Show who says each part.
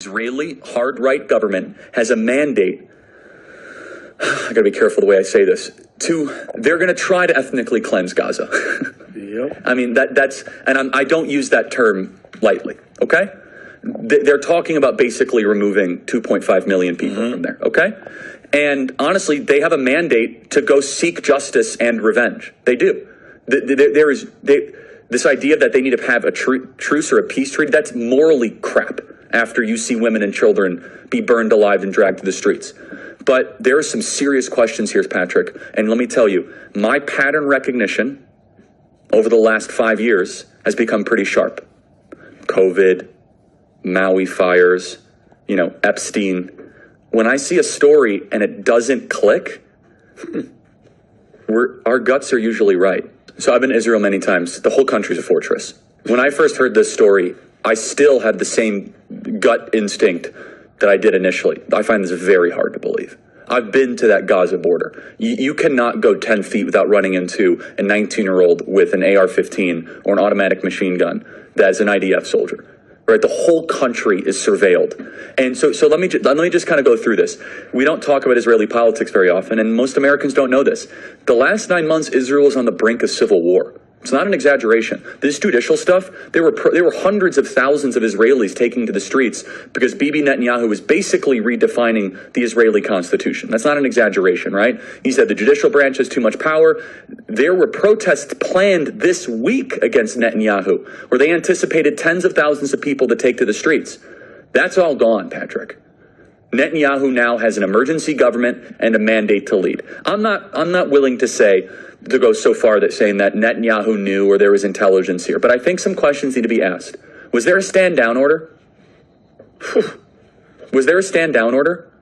Speaker 1: Israeli hard-right government has a mandate, I gotta be careful the way I say this, they're gonna try to ethnically cleanse Gaza.
Speaker 2: Yep.
Speaker 1: I mean, I don't use that term lightly, okay? They're talking about basically removing 2.5 million people from there, okay? And honestly, they have a mandate to go seek justice and revenge. They do. This idea that they need to have a truce or a peace treaty, that's morally crap after you see women and children be burned alive and dragged to the streets. But there are some serious questions here, Patrick. And let me tell you, my pattern recognition over the last 5 years has become pretty sharp. COVID, Maui fires, Epstein. When I see a story and it doesn't click, our guts are usually right. So I've been to Israel many times. The whole country's a fortress. When I first heard this story, I still had the same gut instinct that I did initially. I find this very hard to believe. I've been to that Gaza border. You cannot go 10 feet without running into a 19-year-old with an AR-15 or an automatic machine gun that's an IDF soldier. Right, the whole country is surveilled. And so let me just kind of go through this. We don't talk about Israeli politics very often, and most Americans don't know this. The last 9 months, Israel was on the brink of civil war. It's not an exaggeration. This judicial stuff, there were hundreds of thousands of Israelis taking to the streets because Bibi Netanyahu was basically redefining the Israeli constitution. That's not an exaggeration, right? He said the judicial branch has too much power. There were protests planned this week against Netanyahu, where they anticipated tens of thousands of people to take to the streets. That's all gone, Patrick. Netanyahu now has an emergency government and a mandate to lead. I'm not willing to go so far that saying that Netanyahu knew or there was intelligence here, but I think some questions need to be asked. Was there a stand down order? Was there a stand down order?